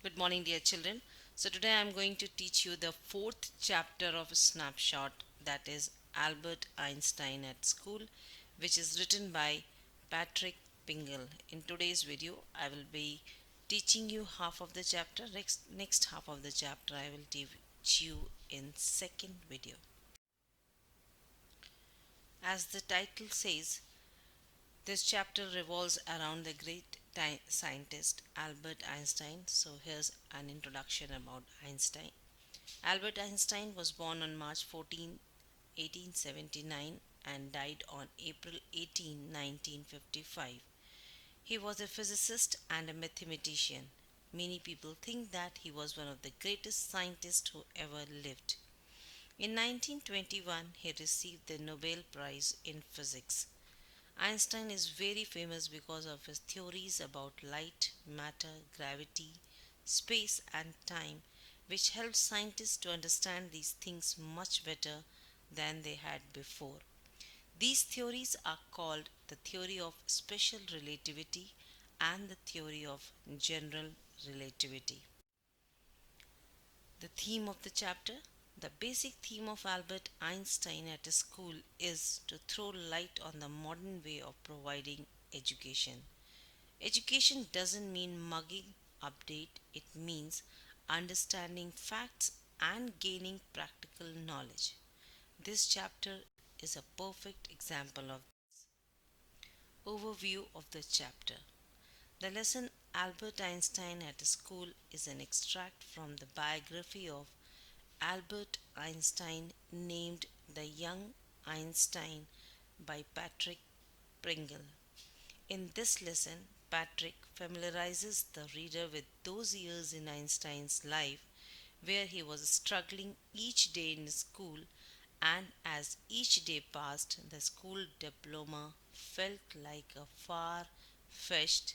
Good morning, dear children. So, today I am going to teach you the fourth chapter of Snapshot, that is Albert Einstein at School, which is written by Patrick Pingle. In today's video, I will be teaching you half of the chapter. Next half of the chapter, I will teach you in second video. As the title says, this chapter revolves around the great scientist Albert Einstein. So, here's an introduction about Einstein. Albert Einstein was born on March 14, 1879 and died on April 18, 1955. He was a physicist and a mathematician. Many people think that he was one of the greatest scientists who ever lived. In 1921, he received the Nobel Prize in Physics. Einstein is very famous because of his theories about light, matter, gravity, space, and time, which helped scientists to understand these things much better than they had before. These theories are called the theory of special relativity and the theory of general relativity. The theme of the chapter. The basic theme of Albert Einstein at his school is to throw light on the modern way of providing education. Education doesn't mean mugging update, it means understanding facts and gaining practical knowledge. This chapter is a perfect example of overview of the chapter. The lesson Albert Einstein at School is an extract from the biography of Albert Einstein named The Young Einstein by Patrick Pringle. In this lesson, Patrick familiarizes the reader with those years in Einstein's life where he was struggling each day in school, and as each day passed, the school diploma felt like a far fetched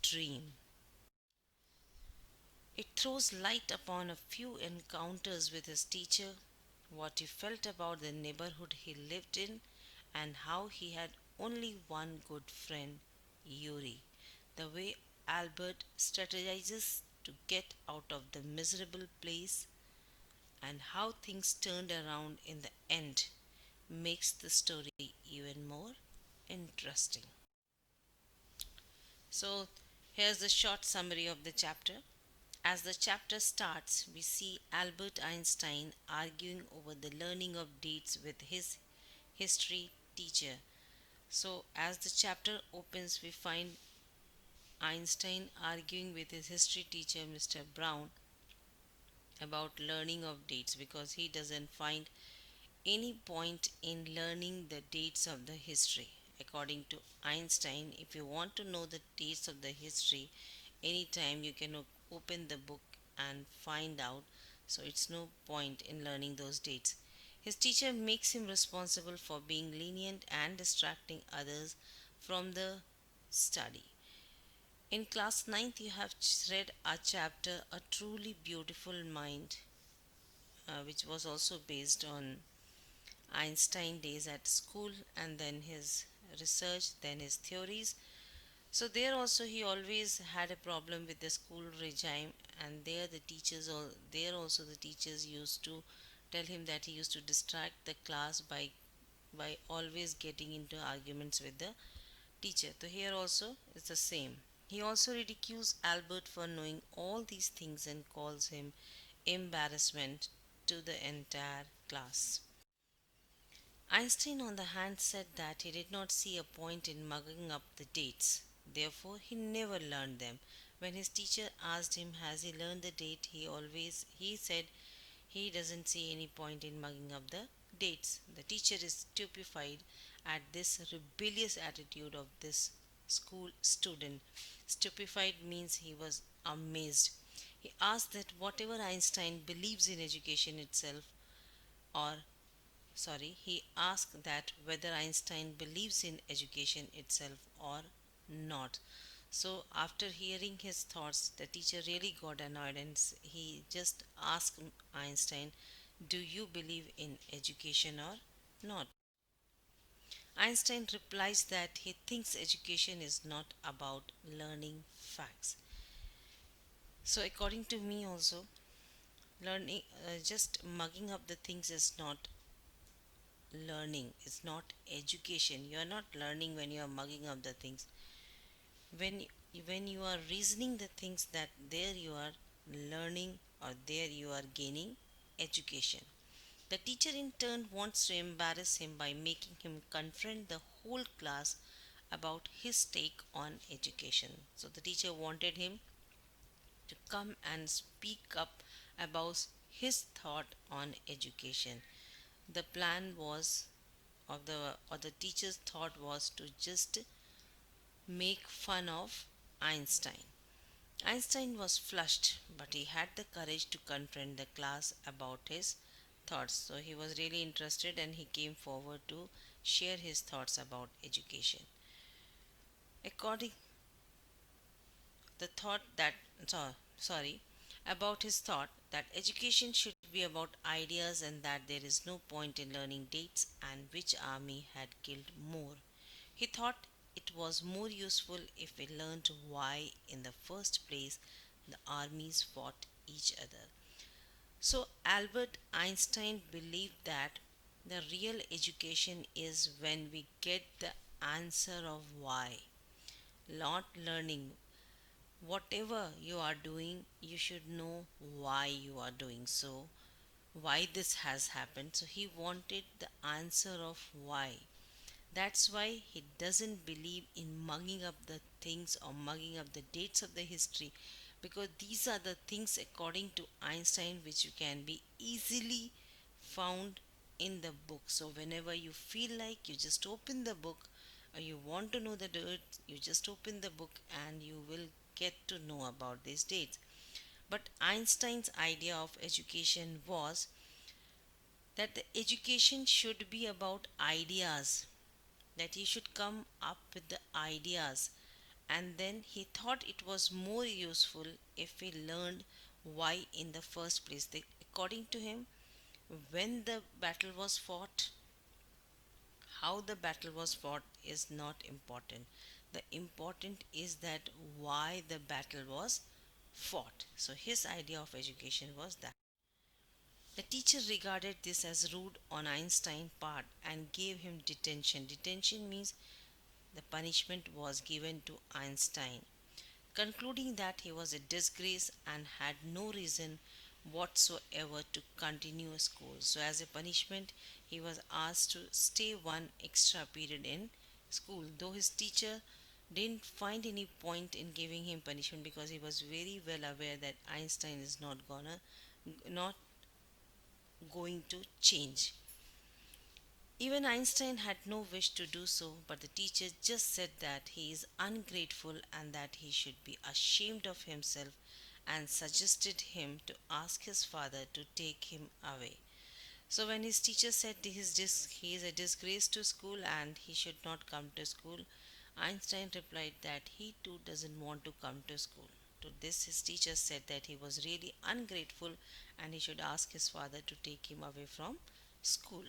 dream. It throws light upon a few encounters with his teacher, what he felt about the neighborhood he lived in, and how he had only one good friend, Yuri. The way Albert strategizes to get out of the miserable place and how things turned around in the end makes the story even more interesting. So, here's a short summary of the chapter. As the chapter starts, we see Albert Einstein arguing over the learning of dates with his history teacher. So, as the chapter opens, we find Einstein arguing with his history teacher, Mr. Brown, about learning of dates because he doesn't find any point in learning the dates of the history. According to Einstein, if you want to know the dates of the history, anytime you can open the book and find out. So it's no point in learning those dates. His teacher makes him responsible for being lenient and distracting others from the study. In class ninth, you have read a chapter, A Truly Beautiful Mind, which was also based on Einstein days at school and then his research, then his theories. So there also he always had a problem with the school regime, and there also the teachers used to tell him that he used to distract the class by always getting into arguments with the teacher. So here also it's the same. He also ridicules Albert for knowing all these things and calls him embarrassment to the entire class. Einstein, on the hand, said that he did not see a point in mugging up the dates. Therefore, he never learned them. When his teacher asked him, "Has he learned the date?" he said he doesn't see any point in mugging up the dates. The teacher is stupefied at this rebellious attitude of this school student. Stupefied means he was amazed. He asked that whatever Einstein believes in education itself, or he asked that whether Einstein believes in education itself or not. So, after hearing his thoughts, the teacher really got annoyed and he just asked Einstein, "Do you believe in education or not?" Einstein replies that he thinks education is not about learning facts. So, according to me, also, learning, just mugging up the things is not learning, it's not education. You are not learning when you are mugging up the things. When you are reasoning the things, that there you are learning, or there you are gaining education. The teacher in turn wants to embarrass him by making him confront the whole class about his take on education. So the teacher wanted him to come and speak up about his thought on education. The plan was of the or the teacher's thought was to just make fun of Einstein. Einstein was flushed, but he had the courage to confront the class about his thoughts. So he was really interested and he came forward to share his thoughts about education. According the thought that sorry about his thought that education should be about ideas and that there is no point in learning dates and which army had killed more. He thought it was more useful if we learned why in the first place the armies fought each other. So Albert Einstein believed that the real education is when we get the answer of why, not learning. Whatever you are doing, you should know why you are doing so, why this has happened. So he wanted the answer of why. That's why he doesn't believe in mugging up the things or mugging up the dates of the history, because these are the things according to Einstein which you can be easily found in the book. So whenever you feel like, you just open the book, or you want to know the dates, you just open the book and you will get to know about these dates. But Einstein's idea of education was that the education should be about ideas, that he should come up with the ideas, and then he thought it was more useful if we learned why in the first place. According to him, when the battle was fought, how the battle was fought is not important. The important is that why the battle was fought. So his idea of education was that. The teacher regarded this as rude on Einstein's part and gave him detention. Detention means the punishment was given to Einstein, concluding that he was a disgrace and had no reason whatsoever to continue school. So, as a punishment, he was asked to stay one extra period in school, though his teacher didn't find any point in giving him punishment because he was very well aware that Einstein is not going to change. Even Einstein had no wish to do so, but the teacher just said that he is ungrateful and that he should be ashamed of himself and suggested him to ask his father to take him away. So when his teacher said he is a disgrace to school and he should not come to school, Einstein replied that he too doesn't want to come to school. To this, his teacher said that he was really ungrateful and he should ask his father to take him away from school.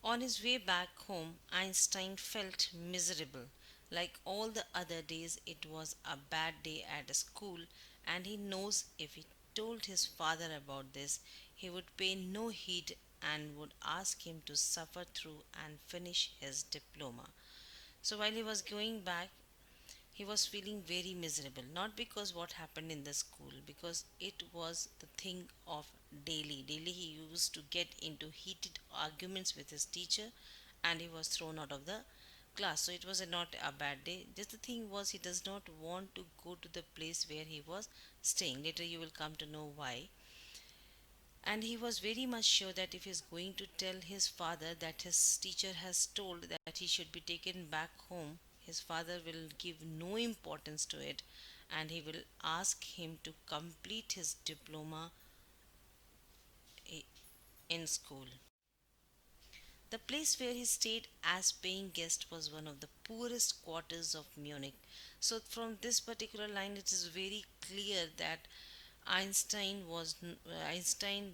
On his way back home, Einstein felt miserable. Like all the other days, it was a bad day at school, and he knows if he told his father about this, he would pay no heed and would ask him to suffer through and finish his diploma. So while he was going back, he was feeling very miserable, not because what happened in the school, because it was the thing of daily he used to get into heated arguments with his teacher and he was thrown out of the class. So it was not a bad day, just the thing was he does not want to go to the place where he was staying. Later you will come to know why. And he was very much sure that if he's going to tell his father that his teacher has told that he should be taken back home, his father will give no importance to it and he will ask him to complete his diploma in school. The place where he stayed as paying guest was one of the poorest quarters of Munich. So from this particular line it is very clear that Einstein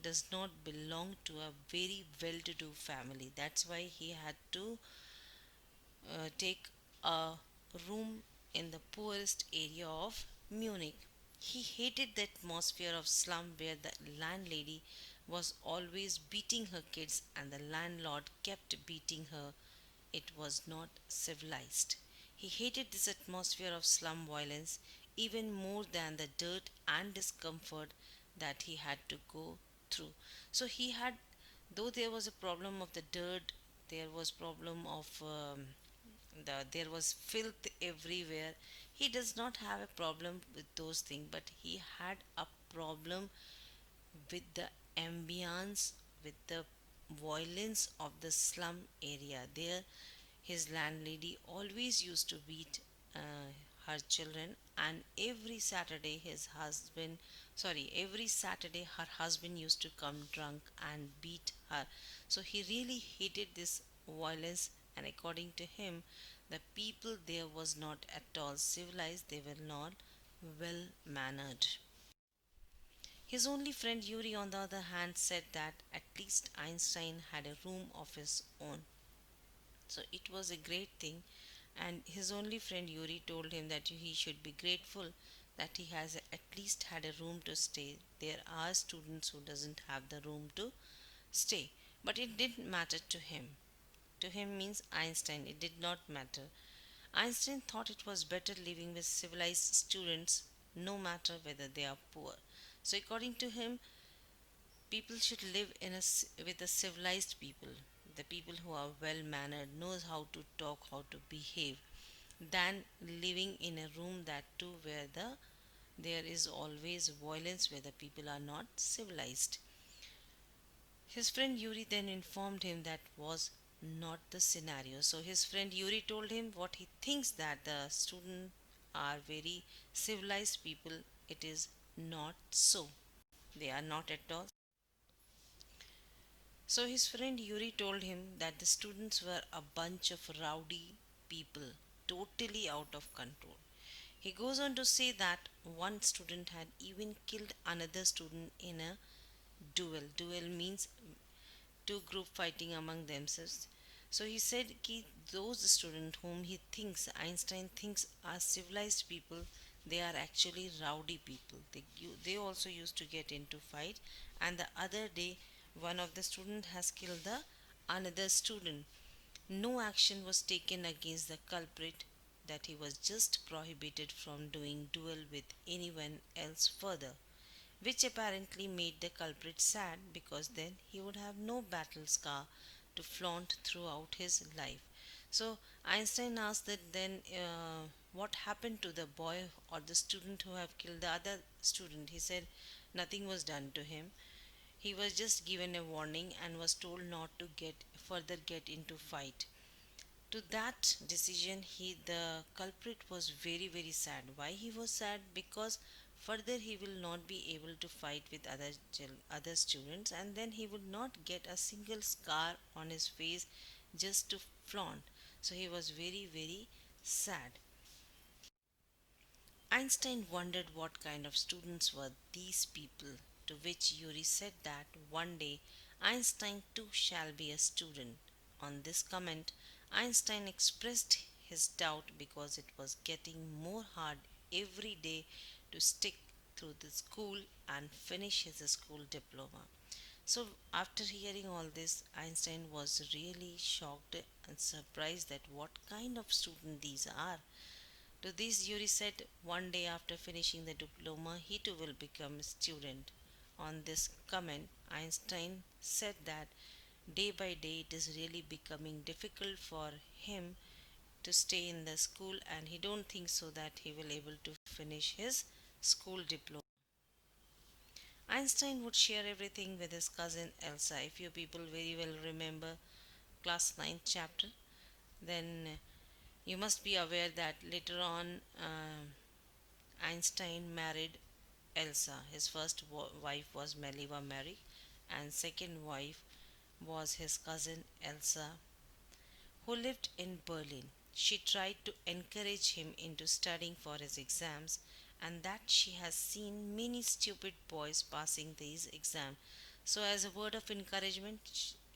does not belong to a very well-to-do family. That's why he had to take a room in the poorest area of Munich. He hated the atmosphere of slum where the landlady was always beating her kids and the landlord kept beating her. It was not civilized. He hated this atmosphere of slum violence even more than the dirt and discomfort that he had to go through. So he had, though there was a problem of the dirt, there was problem of there was filth everywhere. He does not have a problem with those things, but he had a problem with the ambience, with the violence of the slum area. There, his landlady always used to beat her children, and every Saturday her husband used to come drunk and beat her. So he really hated this violence, and according to him, the people there was not at all civilized, they were not well mannered. His only friend Yuri, on the other hand, said that at least Einstein had a room of his own. So it was a great thing, and his only friend Yuri told him that he should be grateful that he has at least had a room to stay. There are students who doesn't have the room to stay, but it didn't matter to him. To him means Einstein, it did not matter. Einstein thought it was better living with civilized students no matter whether they are poor. So according to him, people should live with the civilized people, the people who are well mannered, knows how to talk, how to behave, than living in a room that too where there is always violence, where the people are not civilized. His friend Yuri then informed him that was not the scenario. So his friend Yuri told him what he thinks, that the students are very civilized people. It is not so. They are not at all. So his friend Yuri told him that the students were a bunch of rowdy people, totally out of control. He goes on to say that one student had even killed another student in a duel. Duel means two group fighting among themselves. So he said कि those students whom he thinks, Einstein thinks, are civilized people, they are actually rowdy people. They also used to get into fight. And the other day, one of the student has killed the another student. No action was taken against the culprit, that he was just prohibited from doing duel with anyone else further, which apparently made the culprit sad because then he would have no battle scar to flaunt throughout his life. So Einstein asked that then what happened to the boy or the student who have killed the other student. He said nothing was done to him. He was just given a warning and was told not to get into fight. To that decision, the culprit was very very sad. Why he was sad? Because further he will not be able to fight with other students, and then he would not get a single scar on his face just to flaunt. So he was very very sad. Einstein wondered what kind of students were these people, to which Yuri said that one day Einstein too shall be a student. On this comment, Einstein expressed his doubt because it was getting more hard every day to stick through the school and finish his school diploma. So, after hearing all this, Einstein was really shocked and surprised that what kind of student these are. To this, Yuri said one day after finishing the diploma, he too will become a student. On this comment, Einstein said that day by day it is really becoming difficult for him to stay in the school, and he don't think so that he will able to finish his school diploma. Einstein would share everything with his cousin Elsa. If you people very well remember class 9th chapter, then you must be aware that later on Einstein married Elsa. His first wife was Meliva Mary, and second wife was his cousin Elsa, who lived in Berlin. She tried to encourage him into studying for his exams, and that she has seen many stupid boys passing these exams. So, as a word of encouragement,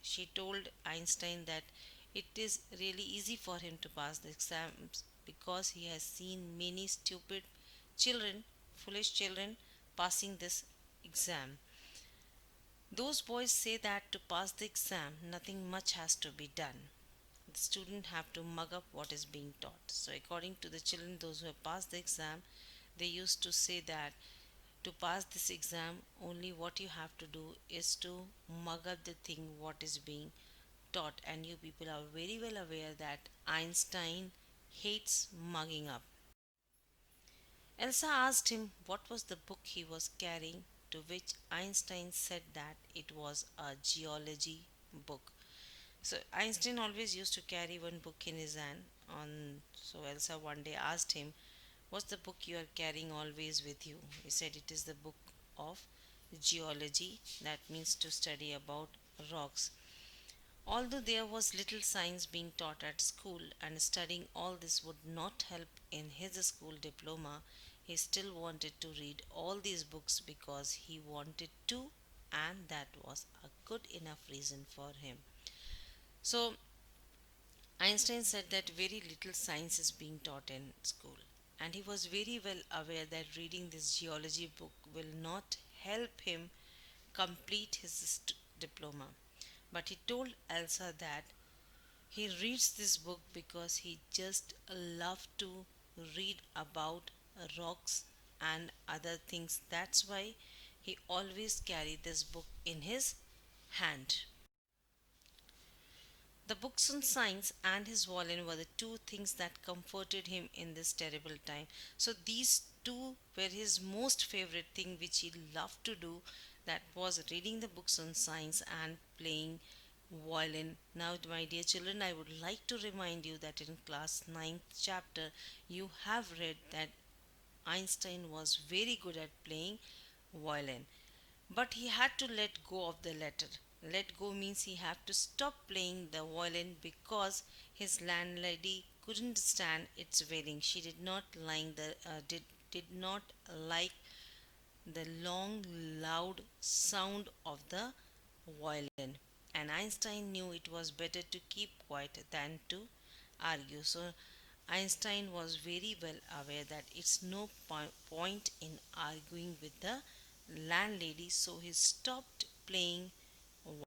she told Einstein that it is really easy for him to pass the exams because he has seen many stupid children, foolish children, passing this exam. Those boys say that to pass the exam, nothing much has to be done. The student have to mug up what is being taught. So according to the children, those who have passed the exam, they used to say that to pass this exam, only what you have to do is to mug up the thing what is being taught. And you people are very well aware that Einstein hates mugging up. Elsa asked him what was the book he was carrying, to which Einstein said that it was a geology book. So Einstein always used to carry one book in his hand. So Elsa one day asked him, "What's the book you are carrying always with you?" He said, "It is the book of geology. That means to study about rocks." Although there was little science being taught at school and studying all this would not help in his school diploma, he still wanted to read all these books because he wanted to, and that was a good enough reason for him. So, Einstein said that very little science is being taught in school, and he was very well aware that reading this geology book will not help him complete his diploma. But he told Elsa that he reads this book because he just loved to read about rocks and other things. That's why he always carried this book in his hand. The books on science and his violin were the two things that comforted him in this terrible time. So these two were his most favorite thing which he loved to do, that was reading the books on science and playing violin. Now my dear children, I would like to remind you that in class ninth chapter you have read that Einstein was very good at playing violin. But he had to let go of the letter. Let go means he had to stop playing the violin because his landlady couldn't stand its wailing. She did not like the long, loud sound of the violin. And Einstein knew it was better to keep quiet than to argue. So Einstein was very well aware that it's no point in arguing with the landlady, so he stopped playing violin.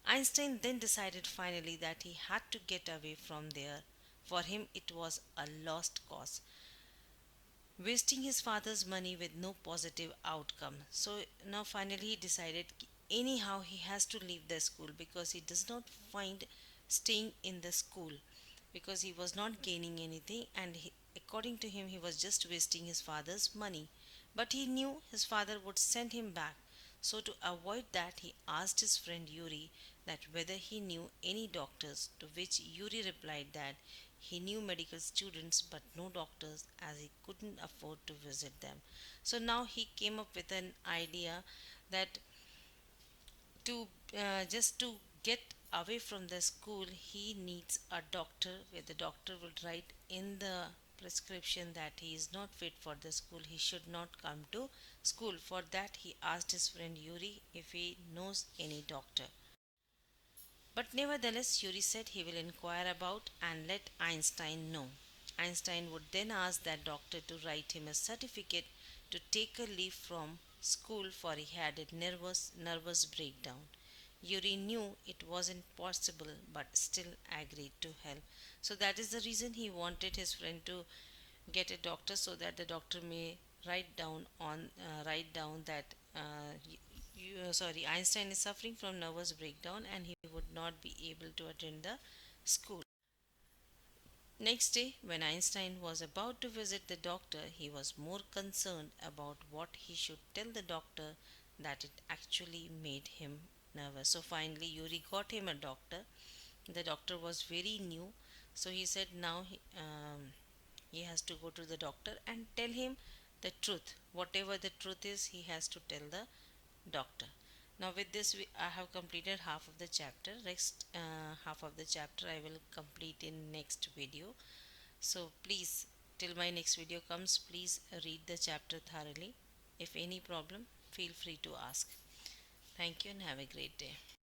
Einstein then decided finally that he had to get away from there. For him, it was a lost cause, wasting his father's money with no positive outcome. So now finally he decided anyhow he has to leave the school because he does not find staying in the school because he was not gaining anything, and according to him he was just wasting his father's money. But he knew his father would send him back. So to avoid that he asked his friend Yuri that whether he knew any doctors, to which Yuri replied that he knew medical students but no doctors as he couldn't afford to visit them. So now he came up with an idea that to just to get away from the school he needs a doctor, where the doctor will write in the prescription that he is not fit for the school, he should not come to school. For that he asked his friend Yuri if he knows any doctor. But nevertheless, Yuri said he will inquire about and let Einstein know. Einstein would then ask that doctor to write him a certificate to take a leave from school, for he had a nervous breakdown. Yuri knew it wasn't possible but still agreed to help. So that is the reason he wanted his friend to get a doctor, so that the doctor may write down that Einstein is suffering from nervous breakdown and he would not be able to attend the school. Next day, when Einstein was about to visit the doctor, he was more concerned about what he should tell the doctor that it actually made him nervous. So finally, Yuri got him a doctor. The doctor was very new, so he said now he has to go to the doctor and tell him the truth. Whatever the truth is, he has to tell the doctor. Now, with this, I have completed half of the chapter. Next half of the chapter I will complete in next video. So, please, till my next video comes, please read the chapter thoroughly. If any problem, feel free to ask. Thank you and have a great day.